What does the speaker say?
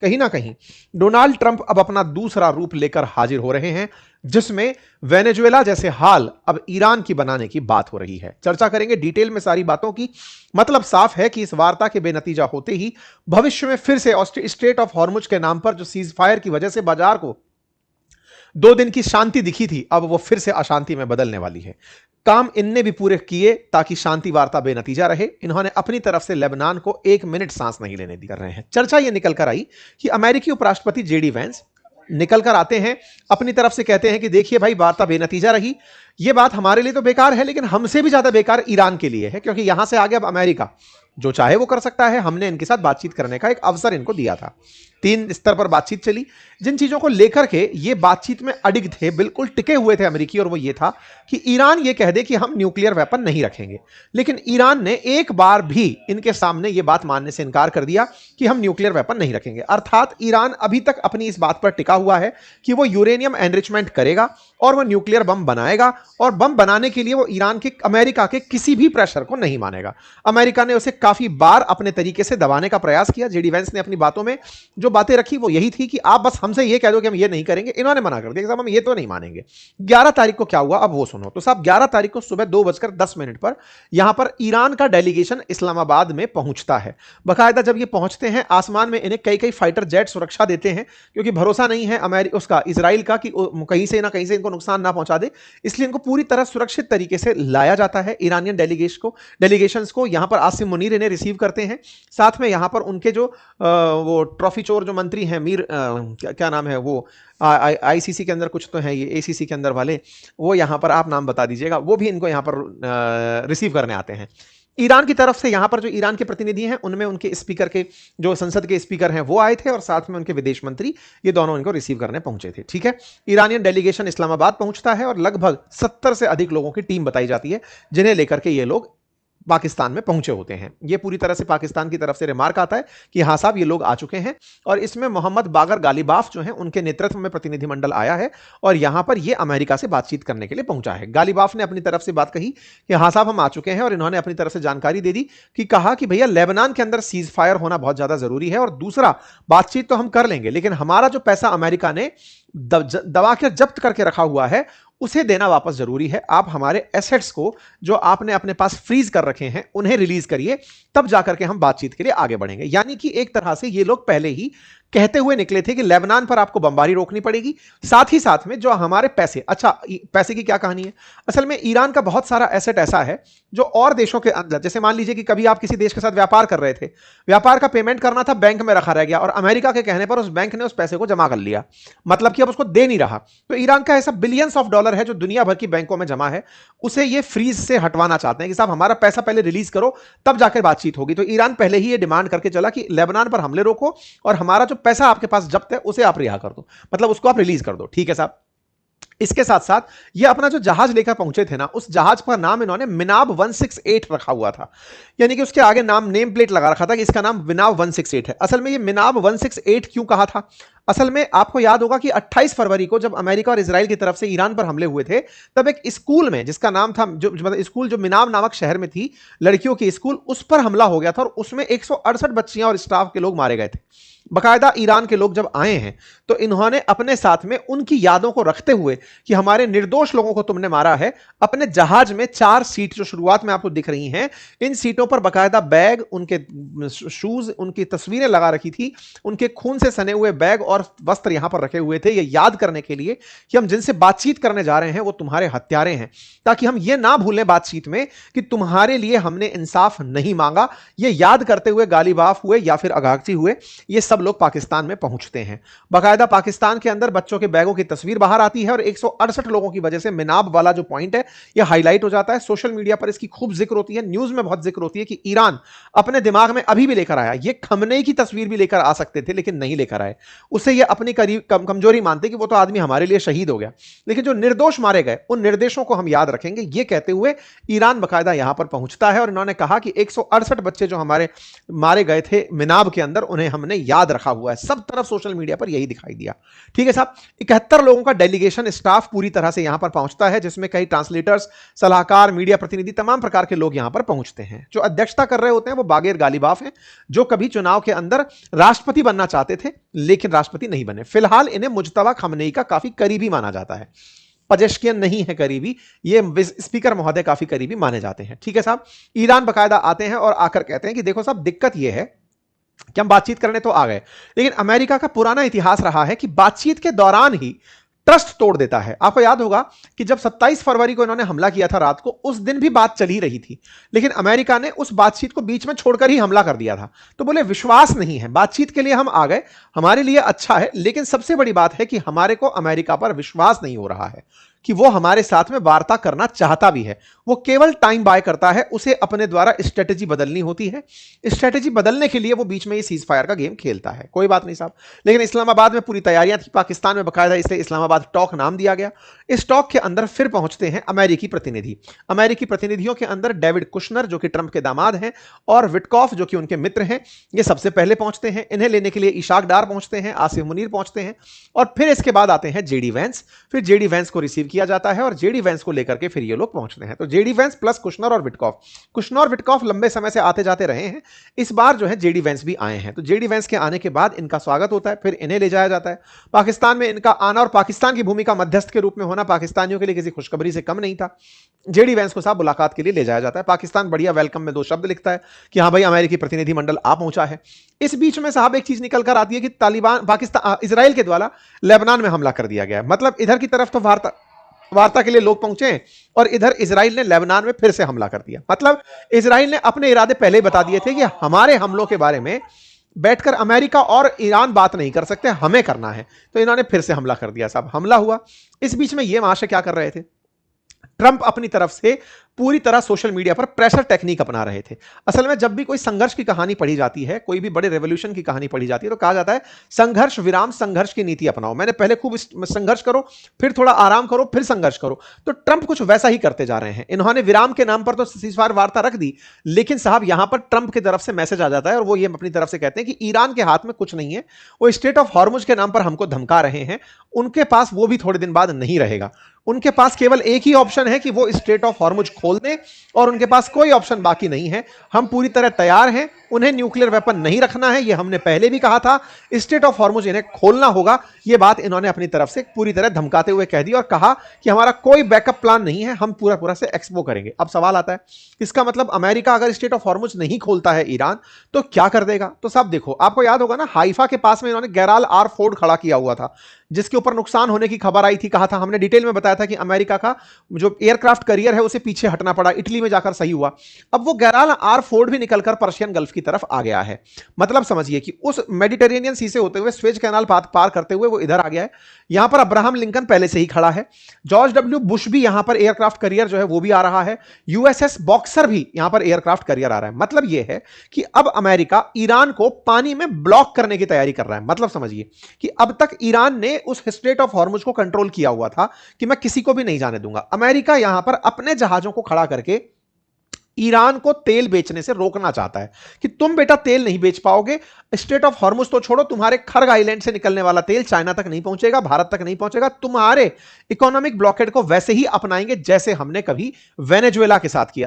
कहीं ना कहीं डोनाल्ड ट्रंप अब अपना दूसरा रूप लेकर हाजिर हो रहे हैं, जिसमें वेनेजुएला जैसे हाल अब ईरान की बनाने की बात हो रही है। चर्चा करेंगे डिटेल में सारी बातों की। मतलब साफ है कि इस वार्ता के बेनतीजा होते ही भविष्य में फिर से स्ट्रेट ऑफ हॉर्मुज के नाम पर जो सीज फायर की वजह से बाजार को 2 दिन की शांति दिखी थी, अब वो फिर से अशांति में बदलने वाली है। काम इनने भी पूरे किए ताकि शांति वार्ता बेनतीजा रहे। इन्होंने अपनी तरफ से लेबनान को 1 मिनट सांस नहीं लेने दी कर रहे हैं। चर्चा यह निकल कर आई कि अमेरिकी उपराष्ट्रपति जेडी वेंस निकल कर आते हैं, अपनी तरफ से कहते हैं कि देखिए भाई, वार्ता बेनतीजा रही। यह बात हमारे लिए तो बेकार है, लेकिन हमसे भी ज्यादा बेकार ईरान के लिए है, क्योंकि यहां से आगे अब अमेरिका जो चाहे वो कर सकता है। हमने इनके साथ बातचीत करने का एक अवसर इनको दिया था। 3 स्तर पर बातचीत चली, जिन चीजों को लेकर के ये बातचीत में अडिग थे, बिल्कुल टिके हुए थे अमेरिकी, और वो ये था कि ईरान ये कह दे कि हम न्यूक्लियर वेपन नहीं रखेंगे। लेकिन ईरान ने एक बार भी इनके सामने ये बात मानने से इनकार कर दिया कि हम न्यूक्लियर वेपन नहीं रखेंगे। अर्थात ईरान अभी तक अपनी इस बात पर टिका हुआ है कि वो यूरेनियम एनरिचमेंट करेगा और वो न्यूक्लियर बम बनाएगा, और बम बनाने के लिए वो ईरान के, अमेरिका के किसी भी प्रेशर को नहीं मानेगा। अमेरिका ने उसे काफी बार अपने तरीके से दबाने का प्रयास किया। जेडी वेंस ने अपनी बातों में जो बातें रखी वो यही थी कि आप बस हमसे ये कह दो कि हम ये नहीं करेंगे। इन्होंने मना कर दिया कि साहब हम ये तो नहीं मानेंगे। 11 तारीख को क्या हुआ अब वो सुनो। तो साहब 11 तारीख को सुबह 2:10 पर यहां पर ईरान का डेलीगेशन इस्लामाबाद में पहुंचता है। बकायदा जब ये पहुंचते हैं, आसमान में इन्हें कई फाइटर जेट सुरक्षा देते हैं, क्योंकि भरोसा नहीं है उसका इजराइल का कि कहीं से ना कहीं से इनको नुकसान ना पहुंचा दे। इसलिए इनको पूरी तरह सुरक्षित तरीके से लाया जाता है। ईरानियन डेलीगेशंस को यहां पर आसिम मुनीर इन्हें रिसीव करते हैं। साथ में यहां पर उनके जो वो ट्रॉफी चोर जो मंत्री हैं, मीर क्या नाम है वो, आईसीसी के अंदर कुछ तो है, ये एसीसी के अंदर वाले, वो यहां पर आप नाम बता दीजिएगा, वो भी इनको यहां पर रिसीव करने आते हैं। ईरान की तरफ से यहां पर जो ईरान के प्रतिनिधि हैं, उनमें उनके स्पीकर के, जो संसद के स्पीकर हैं, वो आए थे, और साथ में उनके विदेश मंत्री, ये दोनों इनको रिसीव करने पहुंचे थे। ठीक है, ईरानियन डेलीगेशन इस्लामाबाद पहुंचता है और लगभग 70 से अधिक लोगों की टीम बताई जाती है, जिन्हें लेकर के ये लोग पाकिस्तान में पहुंचे होते हैं। ये पूरी तरह से पाकिस्तान की तरफ से रिमार्क आता है कि हाँ साहब, ये लोग आ चुके हैं। और इसमें मोहम्मद बागर गालिबाफ जो है, उनके नेतृत्व में प्रतिनिधिमंडल आया है और यहां पर ये अमेरिका से बातचीत करने के लिए पहुंचा है। गालिबाफ ने अपनी तरफ से बात कही कि हाँ साहब, हम आ चुके हैं, और इन्होंने अपनी तरफ से जानकारी दे दी कि कहा कि भैया, लेबनान के अंदर सीज फायर होना बहुत ज्यादा जरूरी है, और दूसरा, बातचीत तो हम कर लेंगे, लेकिन हमारा जो पैसा अमेरिका ने दबा कर जब्त करके रखा हुआ है, उसे देना वापस जरूरी है। आप हमारे एसेट्स को जो आपने अपने पास फ्रीज कर रखे हैं, उन्हें रिलीज करिए, तब जाकर के हम बातचीत के लिए आगे बढ़ेंगे। यानी कि एक तरह से ये लोग पहले ही कहते हुए निकले थे कि लेबनान पर आपको बमबारी रोकनी पड़ेगी, साथ ही साथ में जो हमारे पैसे, अच्छा पैसे की क्या कहानी है, असल में ईरान का बहुत सारा एसेट ऐसा है जो और देशों के अंदर, जैसे मान लीजिए कि कभी आप किसी देश के साथ व्यापार कर रहे थे, व्यापार का पेमेंट करना था, बैंक में रखा रह गया, और अमेरिका के कहने पर उस बैंक ने उस पैसे को जमा कर लिया, मतलब कि अब उसको दे नहीं रहा। तो ईरान का ऐसा बिलियंस ऑफ डॉलर है जो दुनिया भर की बैंकों में जमा है, उसे ये फ्रीज से हटवाना चाहते हैं कि साहब हमारा पैसा पहले रिलीज करो, तब जाकर बातचीत होगी। तो ईरान पहले ही ये डिमांड करके चला कि लेबनान पर हमले रोको, और हमारा जो पैसा आपके पास जब्त है उसे आप रिहा कर दो, मतलब उसको आप रिलीज कर दो। ठीक है साहब। इसके साथ साथ ये अपना जो जहाज लेकर पहुंचे थे ना, उस जहाज पर नाम इन्होंने मिनाब 168 रखा हुआ था, यानी कि उसके आगे नाम, नेम प्लेट लगा रखा था कि इसका नाम मिनाब 168 है। असल में ये मिनाब 168 क्यों कहा था? असल में आपको याद होगा कि 28 फरवरी को जब अमेरिका और इजराइल की तरफ से ईरान पर हमले हुए थे, तब एक स्कूल में, जिसका नाम था, जो मतलब स्कूल जो मिनाब नामक शहर में थी, लड़कियों की स्कूल, उस पर हमला हो गया था, और उसमें 168 बच्चियां और स्टाफ के लोग मारे गए थे। बकायदा ईरान के लोग जब आए हैं, तो इन्होंने अपने साथ में उनकी यादों को रखते हुए कि हमारे निर्दोष लोगों को तुमने मारा है, अपने जहाज में 4 सीट जो शुरुआत में आपको दिख रही हैं, इन सीटों पर बकायदा बैग, उनके शूज, उनकी तस्वीरें लगा रखी थी, उनके खून से सने हुए बैग और वस्त्र यहां पर रखे हुए थे, ये याद करने के लिए कि हम जिनसे बातचीत करने जा रहे हैं वो तुम्हारे हत्यारे हैं, ताकि हम ये ना भूलें बातचीत में कि तुम्हारे लिए हमने इंसाफ नहीं मांगा। ये याद करते हुए गालिबाफ हुए या फिर अगाची हुए, ये सब लोग पाकिस्तान में पहुंचते हैं। बाकायदा पाकिस्तान के अंदर बच्चों के बैगों की तस्वीर बाहर आती है, और 168 लोगों की वजह से मिनाब वाला जो पॉइंट है, यह हाईलाइट हो जाता है। सोशल मीडिया पर इसकी खूब जिक्र होती है, न्यूज में बहुत जिक्र होती है कि ईरान अपने दिमाग में अभी भी लेकर आया, ये खमनेई की तस्वीर भी लेकर आ सकते थे, लेकिन नहीं लेकर आए। उसे ये अपनी कमजोरी मानते कि वो तो आदमी हमारे लिए शहीद हो गया, लेकिन जो निर्दोष मारे गए, उन निर्देशों को हम याद रखेंगे, ये कहते हुए ईरान बकायदा यहां पर पहुंचता है, और इन्होंने कहा कि 168 बच्चे जो हमारे मारे गए थे मिनाब के अंदर, उन्हें हमने याद याद रखा हुआ है, सब तरफ सोशल मीडिया पर यही दिखाई दिया। ठीक है साहब, 71 लोगों का डेलीगेशन स्टाफ पूरी तरह से यहां पर पहुंचता है, जिसमें कई ट्रांसलेटर्स, सलाहकार, मीडिया प्रतिनिधि, तमाम प्रकार के लोग यहां पर पहुंचते हैं। जो अध्यक्षता कर रहे होते हैं वो बागेर गालिबाफ हैं, जो कभी चुनाव के अंदर राष्ट्रपति बनना चाहते थे लेकिन राष्ट्रपति नहीं बने। फिलहाल इन्हें मुज्तबा खमनेई का काफी करीबी माना जाता है, पजेश्कियन नहीं है करीबी, ये स्पीकर महोदय काफी करीबी माने जाते हैं। ठीक है साहब, ईरान बकायदा आते हैं और आकर कहते हैं कि देखो साहब, दिक्कत यह है कि हम बातचीत करने तो आ गए, लेकिन अमेरिका का पुराना इतिहास रहा है कि बातचीत के दौरान ही ट्रस्ट तोड़ देता है। आपको याद होगा कि जब 27 फरवरी को इन्होंने हमला किया था रात को, उस दिन भी बात चल ही रही थी, लेकिन अमेरिका ने उस बातचीत को बीच में छोड़कर ही हमला कर दिया था। तो बोले विश्वास नहीं है, बातचीत के लिए हम आ गए, हमारे लिए अच्छा है, लेकिन सबसे बड़ी बात है कि हमारे को अमेरिका पर विश्वास नहीं हो रहा है कि वो हमारे साथ में वार्ता करना चाहता भी है, वो केवल टाइम बाय करता है, उसे अपने द्वारा स्ट्रेटेजी बदलनी होती है। स्ट्रेटेजी बदलने के लिए वो बीच में ये सीज फायर का गेम खेलता है। कोई बात नहीं साहब, लेकिन इस्लामाबाद में पूरी तैयारियां थी, पाकिस्तान में बकायदा इसलिए इस्लामाबाद टॉक नाम दिया गया। इस टॉक के अंदर फिर पहुंचते हैं अमेरिकी प्रतिनिधि। अमेरिकी प्रतिनिधियों के अंदर डेविड कुशनर, जो कि ट्रंप के दामाद हैं, और विटकॉफ, जो कि उनके मित्र हैं, ये सबसे पहले पहुंचते हैं। इन्हें लेने के लिए इशाक डार पहुंचते हैं, आसिफ मुनीर पहुंचते हैं, और फिर इसके बाद आते हैं जेडी वैंस। फिर जेडी वैंस को रिसीव किया जाता है और जेडी वैंस को लेकर के फिर ये लोग पहुंचते हैं। तो जेडी वैंस प्लस कुशनर और विटकॉफ, कुशनर और विटकॉफ लंबे समय से आते जाते रहे हैं, इस बार जो है जेडी वैंस भी आए हैं। तो जेडी वैंस के आने के बाद इनका स्वागत होता है, फिर इन्हें ले जाया जाता है। पाकिस्तान में इनका आना और पाकिस्तान की भूमिका मध्यस्थ के रूप में होना पाकिस्तानियों के लिए किसी खुशखबरी से कम नहीं था। जेडी वैंस को साहब मुलाकात के लिए ले जाया जाता है। पाकिस्तान बढ़िया वेलकम में 2 शब्द लिखता है कि हाँ भाई, अमेरिकी प्रतिनिधिमंडल आ पहुंचा है। इस बीच में साहब एक चीज निकल कर आती है कि तालिबान, पाकिस्तान, इजराइल के द्वारा लेबनान में हमला कर दिया गया है। मतलब इधर की तरफ तो वार्ता के लिए लोग पहुंचे और इधर इजराइल ने लेबनान में फिर से हमला कर दिया। मतलब इजराइल ने अपने इरादे पहले ही बता दिए थे कि हमारे हमलों के बारे में बैठकर अमेरिका और ईरान बात नहीं कर सकते, हमें करना है। तो इन्होंने फिर से हमला कर दिया साहब, हमला हुआ। इस बीच में ये महाशय क्या कर रहे थे, ट्रंप अपनी तरफ से पूरी तरह सोशल मीडिया पर प्रेशर टेक्निक अपना रहे थे। असल में जब भी कोई संघर्ष की कहानी पढ़ी जाती है, कोई भी बड़े रेवोल्यूशन की कहानी पढ़ी जाती है, तो कहा जाता है संघर्ष विराम संघर्ष की नीति अपनाओ। मैंने पहले खूब संघर्ष करो, फिर थोड़ा आराम करो, फिर संघर्ष करो। तो ट्रंप कुछ वैसा ही करते जा रहे हैं। इन्होंने विराम के नाम पर तो सीज़फायर वार्ता रख दी, लेकिन साहब यहां पर ट्रंप की तरफ से मैसेज आ जाता है और वो ये अपनी तरफ से कहते हैं कि ईरान के हाथ में कुछ नहीं है, वो स्ट्रेट ऑफ हॉर्मुज के नाम पर हमको धमका रहे हैं, उनके पास वो भी थोड़े दिन बाद नहीं रहेगा। उनके पास केवल एक ही ऑप्शन है कि वो स्ट्रेट ऑफ हॉर्मुज खोल दें, और उनके पास कोई ऑप्शन बाकी नहीं है। हम पूरी तरह तैयार हैं, उन्हें न्यूक्लियर वेपन नहीं रखना है, ये हमने पहले भी कहा था। स्ट्रेट ऑफ हॉर्मुज इन्हें खोलना होगा, ये बात इन्होंने अपनी तरफ से पूरी तरह धमकाते हुए कह दी और कहा कि हमारा कोई बैकअप प्लान नहीं है, हम पूरा से एक्सपो करेंगे। अब सवाल आता है, इसका मतलब अमेरिका अगर स्ट्रेट ऑफ हॉर्मुज नहीं खोलता है ईरान, तो क्या कर देगा? तो साहब देखो, आपको याद होगा ना, हाइफा के पास में इन्होंने गैराल आर फोर्ड खड़ा किया हुआ था, जिसके ऊपर नुकसान होने की खबर आई थी। कहा था, हमने डिटेल में बताया था कि अमेरिका का जो एयरक्राफ्ट करियर है उसे पीछे हटना पड़ा, इटली में जाकर सही हुआ। अब वो गैराल आर फोर्ड भी निकलकर पर्शियन गल्फ की तरफ आ गया है। मतलब समझिए कि उस मेडिटेरेनियन सी से होते हुए स्वेज कैनाल पार करते हुए वो इधर आ गया है। यहां पर अब्राहम लिंकन पहले से ही खड़ा है, जॉर्ज डब्ल्यू बुश भी यहां पर एयरक्राफ्ट करियर जो है वो भी आ रहा है, यूएसएस बॉक्सर भी यहां पर एयरक्राफ्ट करियर आ रहा है। मतलब यह है कि अब अमेरिका ईरान को पानी में ब्लॉक करने की तैयारी कर रहा है। मतलब समझिए कि अब तक ईरान ने उस स्ट्रेट ऑफ हॉर्मुज को कंट्रोल किया हुआ था कि मैं किसी को भी नहीं जाने दूंगा। अमेरिका यहां पर अपने जहाजों को खड़ा करके ईरान को तेल बेचने से रोकना चाहता है कि तुम बेटा तेल नहीं बेच पाओगे, स्ट्रेट ऑफ हॉर्मुज तो छोड़ो, तुम्हारे खर्ग आइलैंड से निकलने वाला तेल चाइना तक नहीं पहुंचेगा, भारत तक नहीं पहुंचेगा। तुम्हारे इकोनॉमिक ब्लॉकेड को वैसे ही अपनाएंगे जैसे हमने कभी वेनेजुएला के साथ किया।